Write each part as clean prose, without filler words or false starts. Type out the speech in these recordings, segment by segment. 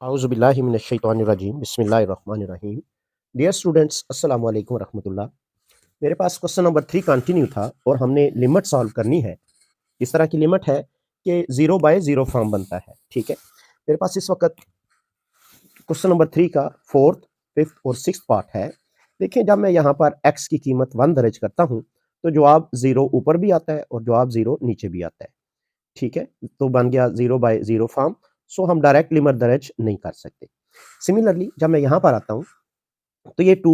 आउज़ुबिल्लाहि मिनश्शैतानिर्रजीम बिस्मिल्लाहिर्रहमानिर्रहीम। Dear students, अस्सलाम वालेकुम रहमतुल्लाह। मेरे पास क्वेश्चन नंबर 3 कंटिन्यू था और हमने लिमिट सॉल्व करनी है। इस तरह की लिमिट है कि 0 बाय 0 फॉर्म बनता है, ठीक है। मेरे पास इस वक्त क्वेश्चन नंबर 3 का 4th, 5th और 6th पार्ट है। देखिए, जब मैं यहाँ पर x की कीमत 1 दर्ज करता हूँ तो जवाब 0 ऊपर भी आता है और जवाब 0 नीचे भी आता है, ठीक है। तो बन गया 0 बाय 0 फॉर्म। सो हम डायरेक्ट लिमिट दर्ज नहीं कर सकते। सिमिलरली जब मैं यहाँ पर आता हूँ तो ये 2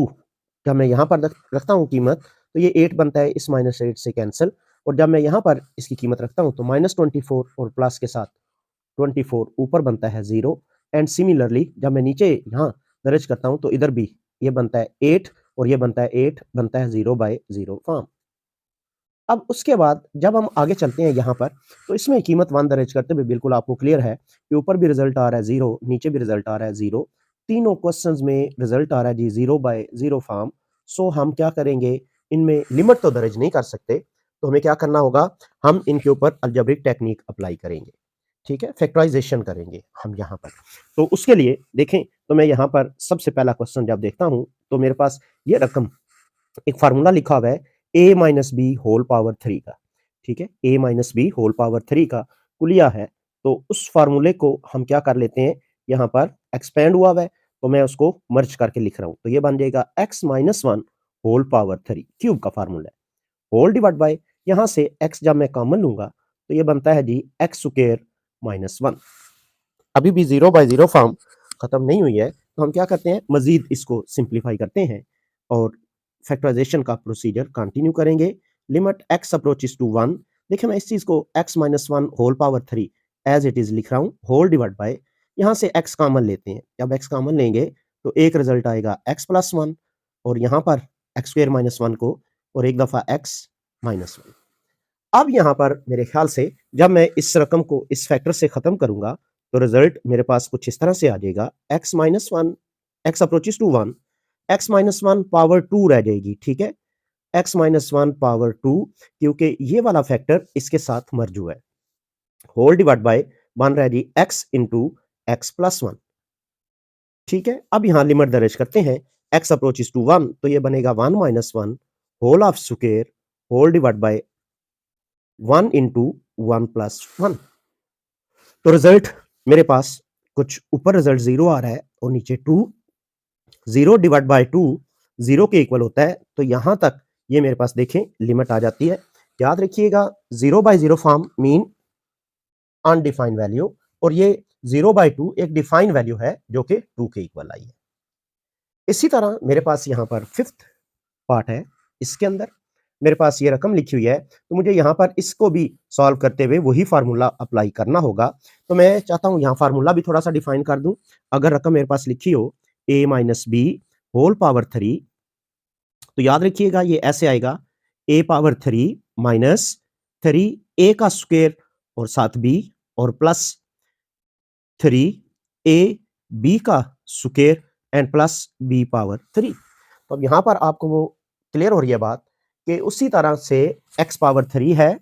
जब मैं यहाँ पर रखता हूँ कीमत, तो ये 8 बनता है, इस -8 से कैंसिल। और जब मैं यहाँ पर इसकी कीमत रखता हूँ तो -24 और प्लस के साथ 24 ऊपर बनता है 0। एंड सिमिलरली जब मैं नीचे यहाँ दर्ज करता हूँ तो इधर भी ये बनता है 8 और ये बनता है 8, बनता है 0 बाय 0 फॉर्म। अब उसके बाद जब हम आगे चलते हैं यहाँ पर, तो इसमें कीमत 1 दर्ज करते हुए बिल्कुल आपको क्लियर है कि ऊपर भी रिजल्ट आ रहा है 0, नीचे भी रिजल्ट आ रहा है 0। तीनों क्वेश्चंस में रिजल्ट आ रहा है जी 0 बाय 0 फॉर्म। सो हम क्या करेंगे, इनमें लिमिट तो दर्ज नहीं कर सकते, तो हमें क्या करना होगा, हम इनके ऊपर अलजेब्रिक टेक्निक अप्लाई करेंगे, ठीक है, फैक्टराइजेशन करेंगे हम यहाँ पर। तो उसके लिए देखें, तो मैं यहाँ पर सबसे पहला क्वेश्चन जब देखता हूँ तो मेरे पास ये रकम, एक फार्मूला लिखा हुआ है a minus b whole power 3 का, ठीक है, a minus b whole power 3 का कुलिया है। तो उस फार्मूले को हम क्या कर लेते हैं, यहाँ पर एक्सपेंड हुआ है तो मैं उसको मर्ज करके लिख रहा हूँ। तो ये बन जाएगा x minus 1 whole power 3 cube का फार्मूला है, होल डिवाइड बाय, यहाँ से x जब मैं कॉमन लूंगा तो ये बनता है जी एक्स स्क्वायर माइनस 1। अभी भी 0 बाय 0 फॉर्म खत्म नहीं हुई है, तो हम क्या करते हैं, मजीद इसको सिंप्लीफाई करते हैं और फैक्टराइजेशन का प्रोसीजर कंटिन्यू करेंगे। Limit x approaches to 1। देखिए, मैं इस चीज को x minus 1 whole power 3 as it is लिख रहा हूँ, होल डिवाइड बाय, यहाँ से x कॉमन लेते हैं। जब x कॉमन लेंगे तो एक रिजल्ट आएगा x प्लस 1 और यहाँ पर एक्स स्क्वायर माइनस 1 को और एक दफा x माइनस 1। अब यहाँ पर मेरे ख्याल से जब मैं इस रकम को इस फैक्टर से खत्म करूंगा तो रिजल्ट मेरे पास कुछ इस तरह से आ जाएगा, x minus 1, x approaches to 1, x minus 1 power 2 रह जाएगी, ठीक है, x माइनस 1 पावर 2, क्योंकि ये वाला फैक्टर इसके साथ मर्ज हुआ है, होल डिवाइड बाय, बन रहा है G x into x plus 1, ठीक है। अब यहाँ लिमिट दर्ज करते हैं, x अप्रोचेस टू 1 तो ये बनेगा 1 minus 1 whole of square whole divide by 1 into 1 plus 1। तो रिजल्ट मेरे पास कुछ ऊपर रिजल्ट 0 आ रहा है और नीचे 2। 0 डिवाइड बाय 2 0 के इक्वल होता है, तो यहां तक ये मेरे पास देखें लिमिट आ जाती है। याद रखिएगा 0 by 0 form mean undefined value, और ये 0 बाय 2 एक डिफाइंड वैल्यू है जो कि 2 के इक्वल आई है। इसी तरह मेरे पास यहाँ पर 5th पार्ट है, इसके अंदर मेरे पास ये रकम लिखी हुई है, तो मुझे यहाँ पर इसको भी सॉल्व करते हुए वही फार्मूला अप्लाई करना होगा। तो मैं चाहता हूँ यहाँ फार्मूला भी थोड़ा सा डिफाइन कर दूं। अगर रकम मेरे पास लिखी हो a minus b whole power 3, तो याद रखिएगा ये ऐसे आएगा, a पावर 3 माइनस 3 a का स्क्वायर और साथ b और प्लस 3 a b का square and plus b power 3। तो अब यहाँ पर आपको वो क्लियर हो रही है बात कि उसी तरह से x पावर 3 है,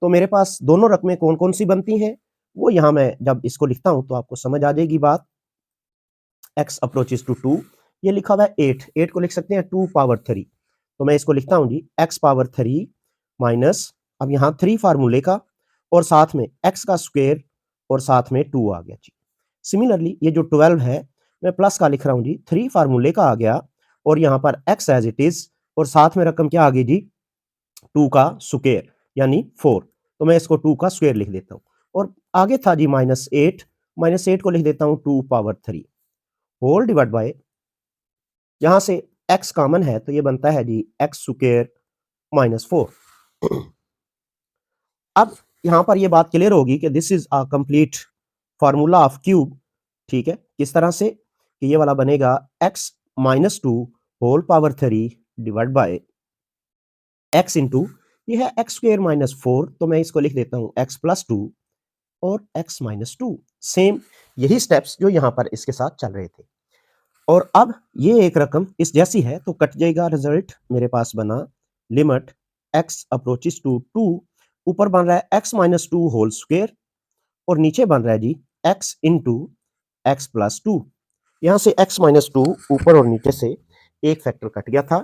तो मेरे पास दोनों रकमें कौन कौन सी बनती हैं, वो यहाँ मैं जब इसको लिखता हूं तो आपको समझ आ जाएगी बात। x अप्रोचेस टू 2, ये लिखा हुआ है 8, 8 को लिख सकते हैं 2 पावर 3, तो मैं इसको लिखता हूं जी x पावर 3 माइनस, अब यहाँ 3 फार्मूले का और साथ में x का स्क्वायर और साथ में 2 आ गया जी। सिमिलरली ये जो 12 है मैं प्लस का लिख रहा हूँ जी, 3 फार्मूले का आ गया और यहाँ पर x एज इट इज और साथ में रकम क्या आ गई जी, 2 का स्क्वायर यानी 4, तो मैं इसको 2 का स्क्वायर लिख देता हूँ। और आगे था जी -8, -8 को लिख देता हूँ 2 पावर 3 होल डिवाइड बाय, यहां से x कॉमन है तो ये बनता है जी एक्स स्क्वायर -4। अब यहां पर ये बात क्लियर होगी कि this is a complete formula of cube, ठीक है। किस तरह से कि ये वाला बनेगा x -2 whole power 3 divide by x into, ये है एक्स स्क्वायर -4, तो मैं इसको लिख देता हूं x प्लस 2 और x -2। सेम यही स्टेप्स जो यहां पर इसके साथ चल रहे थे। और अब ये एक रकम इस जैसी है तो कट जाएगा, रिजल्ट मेरे पास बना लिमिट x अप्रोचेस टू 2, ऊपर बन रहा है x -2 होल स्क्वायर और नीचे बन रहा है G x into x plus 2। यहाँ से x माइनस 2 ऊपर और नीचे से एक फैक्टर कट गया था।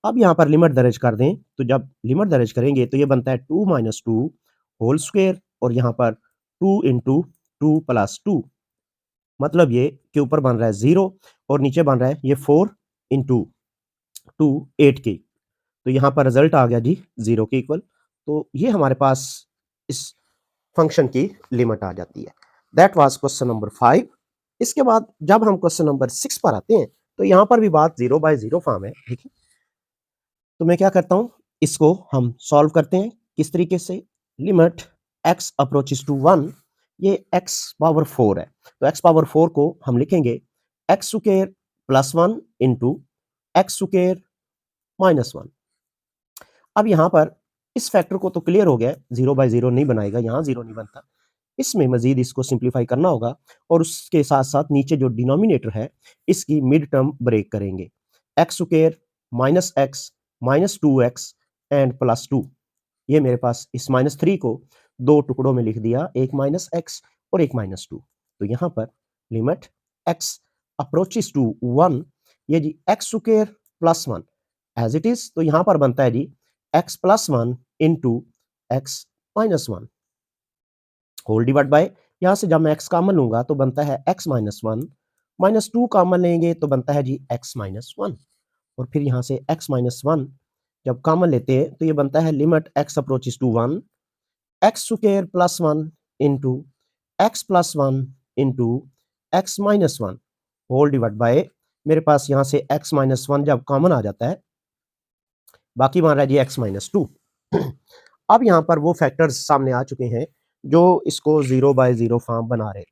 अब यहाँ पर लिमिट दर्ज कर दें, तो जब लिमिट दर्ज करेंगे तो ये बनता है 2 माइनस 2 होल स्क्वायर, और यहाँ पर 2 इंटू 2 प्लस 2, मतलब ये के ऊपर बन रहा है 0 और नीचे बन रहा है ये 4 इंटू 2 8 के। तो यहाँ पर रिजल्ट आ गया जी 0 के इक्वल। तो ये हमारे पास इस फंक्शन की लिमिट आ जाती है। That was question number 5। इसके बाद जब हम क्वेश्चन नंबर 6 पर आते हैं तो यहाँ पर भी बात 0 बाय 0 फॉर्म है, ठीक है। तो मैं क्या करता हूँ, इसको हम सॉल्व करते हैं किस तरीके से। लिमिट x अप्रोचेस टू 1, ये x पावर 4 है, तो x पावर 4 को हम लिखेंगे x square plus 1 into x square minus 1। अब यहाँ पर इस फैक्टर को तो क्लियर हो गया, 0 बाय 0 नहीं बनाएगा, यहाँ 0 नहीं बनता। इसमें मजीद इसको सिंप्लीफाई करना होगा और उसके साथ साथ नीचे जो डिनोमिनेटर है इसकी मिड टर्म ब्रेक करेंगे। X square minus x minus 2x and plus 2। ये मेरे पास इस माइनस 3 को दो टुकड़ों में लिख दिया, एक माइनस एक्स और एक माइनस 2। तो यहाँ पर लिमिट x अप्रोचेस टू 1, ये G x square plus 1 as it is, तो यहाँ पर बनता है G x plus 1 into x minus 1 whole divide by, यहाँ से जब मैं x कॉमन लूंगा तो बनता है x माइनस 1, माइनस 2 कॉमन लेंगे तो बनता है जी x माइनस 1, और फिर यहाँ से x माइनस 1 जब कॉमन लेते हैं तो ये बनता है limit x approaches to 1 x square plus 1 into x plus 1 into x minus 1 whole divide by, मेरे पास यहाँ से x माइनस 1 जब कॉमन आ जाता है बाकी बन रहा है जी x माइनस 2। अब यहाँ पर वो फैक्टर्स सामने आ चुके हैं जो इसको 0 बाय 0 फॉर्म बना रहे थे।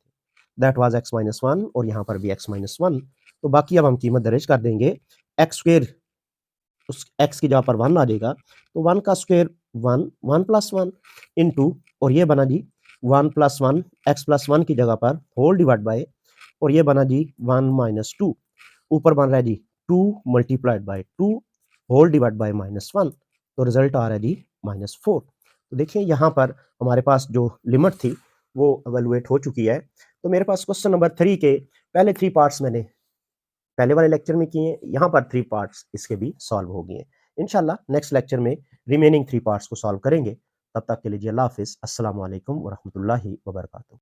दैट वाज x माइनस 1 और यहाँ पर भी x माइनस 1। तो बाकी अब हम कीमत दर्ज कर देंगे। एक्स स्क्वायर, उस x की जगह पर 1 आ जाएगा, तो 1 का स्क्वायर 1, 1 प्लस 1 इंटू, और ये बना जी 1 प्लस 1 x प्लस 1 की जगह पर होल डिवाइड बाय, और ये बना जी 1 माइनस 2, ऊपर बन रहा है जी 2 multiplied by 2 whole divide by minus 1, तो रिजल्ट आ रहा है जी माइनस 4। तो देखिए यहाँ पर हमारे पास जो लिमिट थी वो एवेलुएट हो चुकी है। तो मेरे पास क्वेश्चन नंबर 3 के पहले 3 पार्ट्स मैंने पहले वाले लेक्चर में किए हैं, यहाँ पर 3 पार्ट्स इसके भी सॉल्व हो गए हैं। इंशाल्लाह नेक्स्ट लेक्चर में रिमेनिंग 3 पार्ट्स को सॉल्व करेंगे। तब तक के लिए जी अल्लाह हाफिज़, अस्सलाम वालेकुम व रहमतुल्लाहि व बरकातुहू।